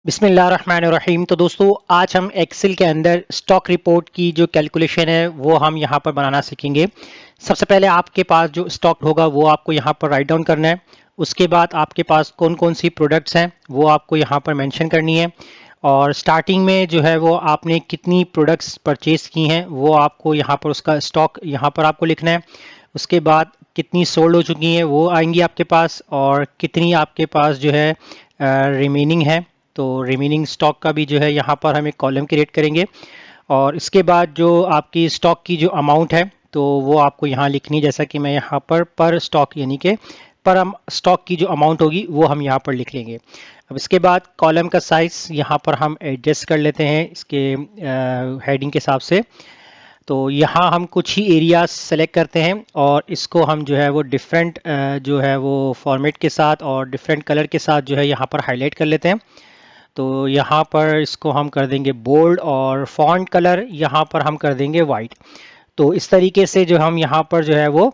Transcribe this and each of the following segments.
बिस्मिल्लाहिर्रहमानिर्रहीम। तो दोस्तों आज हम एक्सेल के अंदर स्टॉक रिपोर्ट की जो कैलकुलेशन है वो हम यहाँ पर बनाना सीखेंगे। सबसे पहले आपके पास जो स्टॉक होगा वो आपको यहाँ पर राइट डाउन करना है। उसके बाद आपके पास कौन कौन सी प्रोडक्ट्स हैं वो आपको यहाँ पर मेंशन करनी है। और स्टार्टिंग में जो है वो आपने कितनी प्रोडक्ट्स परचेज की हैं वो आपको यहाँ पर उसका स्टॉक यहाँ पर आपको लिखना है। उसके बाद कितनी सोल्ड हो चुकी हैं वो आएंगी आपके पास, और कितनी आपके पास जो है रिमेनिंग है। तो रिमेनिंग स्टॉक का भी जो है यहाँ पर हम एक कॉलम क्रिएट करेंगे। और इसके बाद जो आपकी स्टॉक की जो अमाउंट है तो वो आपको यहाँ लिखनी है, जैसा कि मैं यहाँ पर स्टॉक यानी कि पर हम स्टॉक की जो अमाउंट होगी वो हम यहाँ पर लिख लेंगे। अब इसके बाद कॉलम का साइज यहाँ पर हम एडजस्ट कर लेते हैं इसके हेडिंग के हिसाब से। तो यहाँ हम कुछ ही एरियाज सेलेक्ट करते हैं और इसको हम जो है वो डिफरेंट जो है वो फॉर्मेट के साथ और डिफरेंट कलर के साथ जो है यहाँ पर हाईलाइट कर लेते हैं। तो यहाँ पर इसको हम कर देंगे बोल्ड और फॉन्ट कलर यहाँ पर हम कर देंगे वाइट। तो इस तरीके से जो हम यहाँ पर जो है वो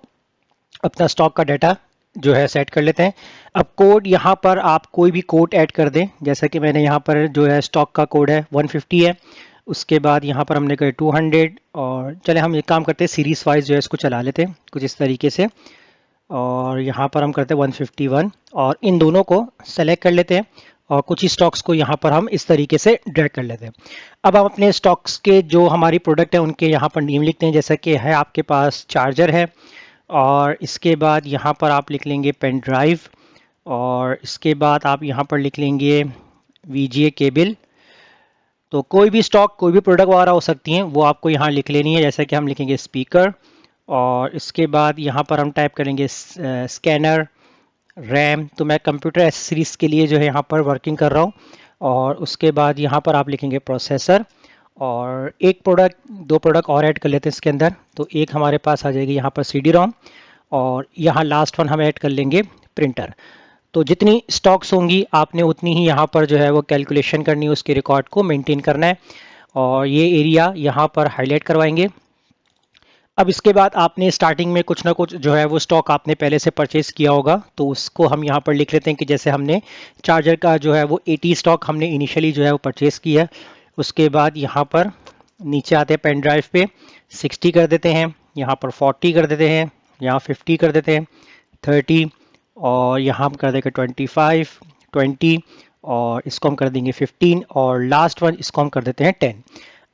अपना स्टॉक का डाटा जो है सेट कर लेते हैं। अब कोड यहाँ पर आप कोई भी कोड ऐड कर दें, जैसा कि मैंने यहाँ पर जो है स्टॉक का कोड है 150 है। उसके बाद यहाँ पर हमने कहा 200, और चले हम एक काम करते हैं सीरीज वाइज जो है इसको चला लेते हैं कुछ इस तरीके से। और यहाँ पर हम करते हैं 151 और इन दोनों को सेलेक्ट कर लेते हैं और कुछ ही स्टॉक्स को यहाँ पर हम इस तरीके से ड्रैग कर लेते हैं। अब हम अपने स्टॉक्स के जो हमारी प्रोडक्ट है उनके यहाँ पर नेम लिखते हैं, जैसा कि है आपके पास चार्जर है, और इसके बाद यहाँ पर आप लिख लेंगे पेन ड्राइव, और इसके बाद आप यहाँ पर लिख लेंगे VGA केबल। तो कोई भी स्टॉक कोई भी प्रोडक्ट वगैरह हो सकती हैं वो आपको यहाँ लिख लेनी है, जैसा कि हम लिखेंगे स्पीकर। और इसके बाद यहाँ पर हम टाइप करेंगे स्कैनर, रैम। तो मैं कंप्यूटर एसेसरीज के लिए जो है यहाँ पर वर्किंग कर रहा हूँ। और उसके बाद यहाँ पर आप लिखेंगे प्रोसेसर, और एक प्रोडक्ट दो प्रोडक्ट और ऐड कर लेते हैं इसके अंदर। तो एक हमारे पास आ जाएगी यहाँ पर CD-ROM, और यहाँ लास्ट वन हम ऐड कर लेंगे प्रिंटर। तो जितनी स्टॉक्स होंगी आपने उतनी ही यहाँ पर जो है वो कैलकुलेशन करनी है, उसके रिकॉर्ड को मेंटेन करना है। और ये एरिया यहाँ पर हाईलाइट करवाएंगे। अब इसके बाद आपने स्टार्टिंग में कुछ ना कुछ जो है वो स्टॉक आपने पहले से परचेज किया होगा, तो उसको हम यहाँ पर लिख लेते हैं कि जैसे हमने चार्जर का जो है वो 80 स्टॉक हमने इनिशियली जो है वो परचेज किया है। उसके बाद यहाँ पर नीचे आते हैं पेन ड्राइव पे 60 कर देते हैं, यहाँ पर 40 कर देते हैं, यहाँ 50 कर देते हैं, 30, और यहाँ हम कर देंगे 25, 20, और इसको हम कर देंगे 15, और लास्ट वन इसको हम कर देते हैं 10।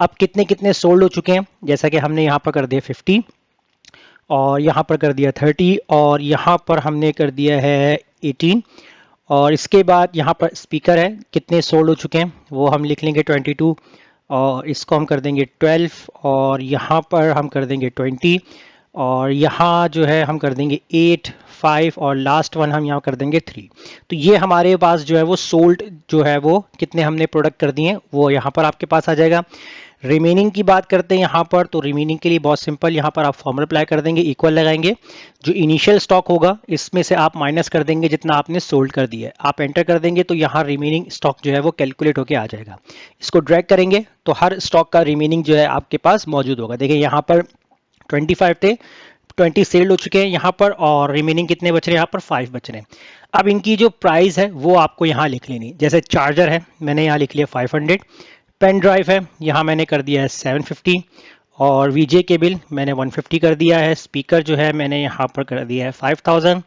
अब कितने कितने सोल्ड हो चुके हैं, जैसा कि हमने यहाँ पर कर दिया 50, और यहाँ पर कर दिया 30, और यहाँ पर हमने कर दिया है 18। और इसके बाद यहाँ पर स्पीकर है, कितने सोल्ड हो चुके हैं वो हम लिख लेंगे 22, और इसको हम कर देंगे 12, और यहाँ पर हम कर देंगे 20, और यहाँ जो है हम कर देंगे 8, 5, और लास्ट वन हम यहाँ कर देंगे 3। तो ये हमारे पास जो है वो सोल्ड जो है वो कितने हमने प्रोडक्ट कर दिए हैं वो यहाँ पर आपके पास आ जाएगा। रिमेनिंग की बात करते हैं यहाँ पर, तो रिमेनिंग के लिए बहुत सिंपल, यहाँ पर आप फॉर्मूला अप्लाई कर देंगे, इक्वल लगाएंगे। जो इनिशियल स्टॉक होगा इसमें से आप माइनस कर देंगे जितना आपने सोल्ड कर दिया है, आप एंटर कर देंगे तो यहाँ रिमेनिंग स्टॉक जो है वो कैलकुलेट होकर आ जाएगा। इसको ड्रैग करेंगे तो हर स्टॉक का रिमेनिंग जो है आपके पास मौजूद होगा। देखिए यहाँ पर 25 थे, 20 सेल्ड हो चुके हैं यहाँ पर, और रिमेनिंग कितने बच रहे हैं यहाँ पर 5 बच रहे हैं। अब इनकी जो प्राइस है वो आपको यहाँ लिख लेनी, जैसे चार्जर है मैंने यहाँ लिख लिया 500, पेन ड्राइव है यहाँ मैंने कर दिया है 750, और VGA केबल मैंने 150 कर दिया है, स्पीकर जो है मैंने यहाँ पर कर दिया है 5000,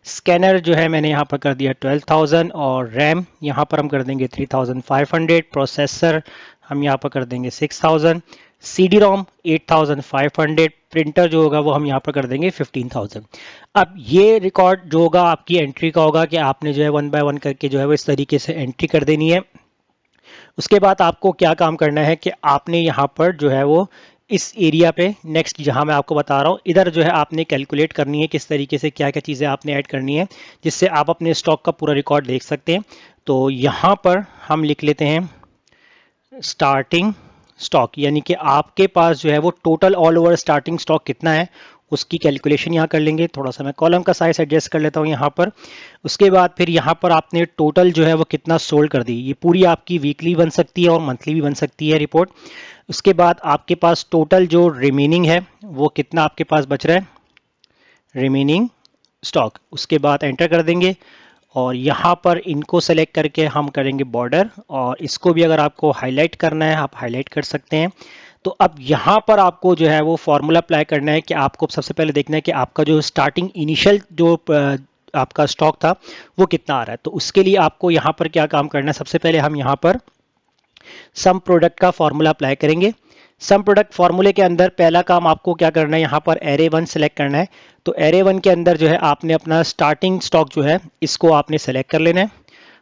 स्कैनर जो है मैंने यहाँ पर कर दिया 12000, और रैम यहाँ पर हम कर देंगे 3500, प्रोसेसर हम यहाँ पर कर देंगे 6000, CD-ROM 8500, प्रिंटर जो होगा वो हम यहाँ पर कर देंगे 15000। अब ये रिकॉर्ड जो होगा आपकी एंट्री का होगा कि आपने जो है 1 बाय 1 करके जो है वो इस तरीके से एंट्री कर देनी है। उसके बाद आपको क्या काम करना है कि आपने यहाँ पर जो है वो इस एरिया पे नेक्स्ट जहाँ मैं आपको बता रहा हूँ इधर जो है आपने कैलकुलेट करनी है किस तरीके से क्या क्या चीज़ें आपने ऐड करनी है, जिससे आप अपने स्टॉक का पूरा रिकॉर्ड देख सकते हैं। तो यहाँ पर हम लिख लेते हैं स्टार्टिंग स्टॉक, यानी कि आपके पास जो है वो total all over starting stock कितना है उसकी कैलकुलेशन यहाँ कर लेंगे। थोड़ा सा मैं कॉलम का साइज एडजस्ट कर लेता हूँ यहाँ पर। उसके बाद फिर यहाँ पर आपने टोटल जो है वो कितना सोल्ड कर दी, ये पूरी आपकी वीकली बन सकती है और मंथली भी बन सकती है रिपोर्ट। उसके बाद आपके पास टोटल जो रिमेनिंग है वो कितना आपके पास बच रहा है रिमेनिंग स्टॉक, उसके बाद एंटर कर देंगे। और यहाँ पर इनको सेलेक्ट करके हम करेंगे बॉर्डर, और इसको भी अगर आपको हाईलाइट करना है आप हाईलाइट कर सकते हैं। तो अब यहाँ पर आपको जो है वो फॉर्मूला अप्लाई करना है कि आपको सबसे पहले देखना है कि आपका जो स्टार्टिंग इनिशियल जो आपका स्टॉक था वो कितना आ रहा है। तो उसके लिए आपको यहाँ पर क्या काम करना है, सबसे पहले हम यहाँ पर सम प्रोडक्ट का फॉर्मूला अप्लाई करेंगे। सम प्रोडक्ट फॉर्मूले के अंदर पहला काम आपको क्या करना है, यहाँ पर एरे 1 सेलेक्ट करना है। तो एरे 1 के अंदर जो है आपने अपना स्टार्टिंग स्टॉक जो है इसको आपने सेलेक्ट कर लेना है।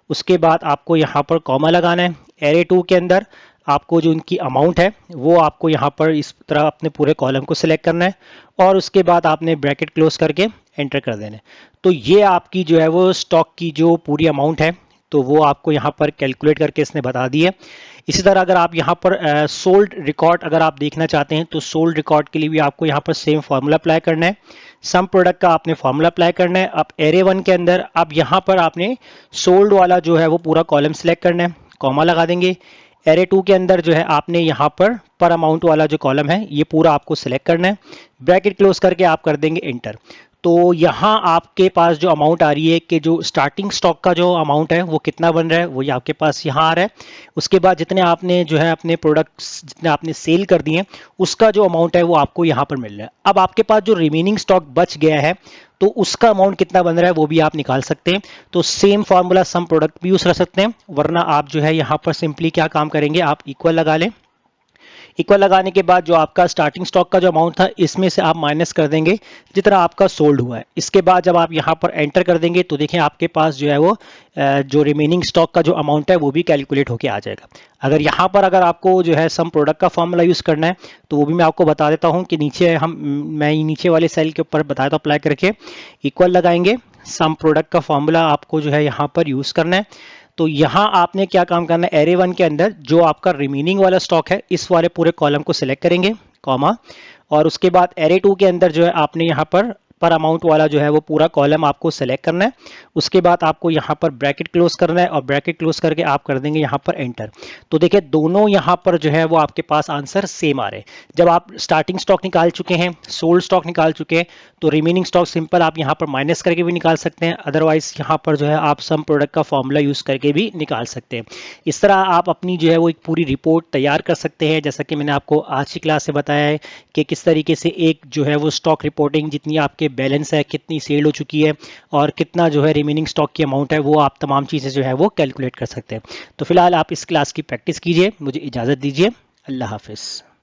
उसके बाद आपको यहाँ पर कॉमा लगाना है। एरे 2 के अंदर आपको जो उनकी अमाउंट है वो आपको यहाँ पर इस तरह अपने पूरे कॉलम को सिलेक्ट करना है, और उसके बाद आपने ब्रैकेट क्लोज करके एंटर कर देना है। तो ये आपकी जो है वो स्टॉक की जो पूरी अमाउंट है तो वो आपको यहाँ पर कैलकुलेट करके इसने बता दी है। इसी तरह अगर आप यहाँ पर सोल्ड रिकॉर्ड अगर आप देखना चाहते हैं तो सोल्ड रिकॉर्ड के लिए भी आपको यहाँ पर सेम फार्मूला अप्लाई करना है। सम प्रोडक्ट का आपने फार्मूला अप्लाई करना है। अब एरे 1 के अंदर अब यहाँ पर आपने सोल्ड वाला जो है वो पूरा कॉलम सेलेक्ट करना है, कॉमा लगा देंगे। एरे 2 के अंदर जो है आपने यहाँ पर अमाउंट वाला जो कॉलम है ये पूरा आपको सिलेक्ट करना है, ब्रैकेट क्लोज करके आप कर देंगे एंटर। तो यहाँ आपके पास जो अमाउंट आ रही है कि जो स्टार्टिंग स्टॉक का जो अमाउंट है वो कितना बन रहा है वो ये आपके पास यहाँ आ रहा है। उसके बाद जितने आपने जो है अपने प्रोडक्ट्स जितने आपने सेल कर दिए उसका जो अमाउंट है वो आपको यहाँ पर मिल रहा है। अब आपके पास जो रिमेनिंग स्टॉक बच गया है तो उसका अमाउंट कितना बन रहा है वो भी आप निकाल सकते हैं। तो सेम फार्मूला सम प्रोडक्ट भी यूज कर सकते हैं, वरना आप जो है यहाँ पर सिंपली क्या काम करेंगे, आप इक्वल लगा लें। इक्वल लगाने के बाद जो आपका स्टार्टिंग स्टॉक का जो अमाउंट था इसमें से आप माइनस कर देंगे जितना आपका सोल्ड हुआ है। इसके बाद जब आप यहाँ पर एंटर कर देंगे तो देखें आपके पास जो है वो जो रिमेनिंग स्टॉक का जो अमाउंट है वो भी कैलकुलेट होके आ जाएगा। अगर यहाँ पर अगर आपको जो है सम प्रोडक्ट का फॉर्मूला यूज करना है तो वो भी मैं आपको बता देता हूँ कि मैं नीचे वाले सेल के ऊपर बताया था अप्लाई करके इक्वल लगाएंगे। सम प्रोडक्ट का फॉर्मूला आपको जो है यहाँ पर यूज करना है। तो यहाँ आपने क्या काम करना है, एरे 1 के अंदर जो आपका रिमेनिंग वाला स्टॉक है इस वाले पूरे कॉलम को सिलेक्ट करेंगे, कॉमा, और उसके बाद एरे 2 के अंदर जो है आपने यहाँ पर अमाउंट वाला जो है वो पूरा कॉलम आपको सेलेक्ट करना है। उसके बाद आपको यहाँ पर ब्रैकेट क्लोज करना है, और ब्रैकेट क्लोज करके आप कर देंगे यहाँ पर एंटर। तो देखिए दोनों यहाँ पर जो है वो आपके पास आंसर सेम आ रहे हैं। जब आप स्टार्टिंग स्टॉक निकाल चुके हैं, सोल्ड स्टॉक निकाल चुके हैं, तो रिमेनिंग स्टॉक सिंपल आप यहाँ पर माइनस करके भी निकाल सकते हैं, अदरवाइज यहाँ पर जो है आप सम प्रोडक्ट का फॉर्मूला यूज करके भी निकाल सकते हैं। इस तरह आप अपनी जो है वो एक पूरी रिपोर्ट तैयार कर सकते हैं, जैसा कि मैंने आपको आज की क्लास से बताया है कि किस तरीके से एक जो है वो स्टॉक रिपोर्टिंग जितनी आपके बैलेंस है, कितनी सेल हो चुकी है और कितना जो है रिमेनिंग स्टॉक की अमाउंट है, वो आप तमाम चीज़ें जो है वो कैलकुलेट कर सकते हैं। तो फिलहाल आप इस क्लास की प्रैक्टिस कीजिए, मुझे इजाज़त दीजिए। अल्लाह हाफिज़।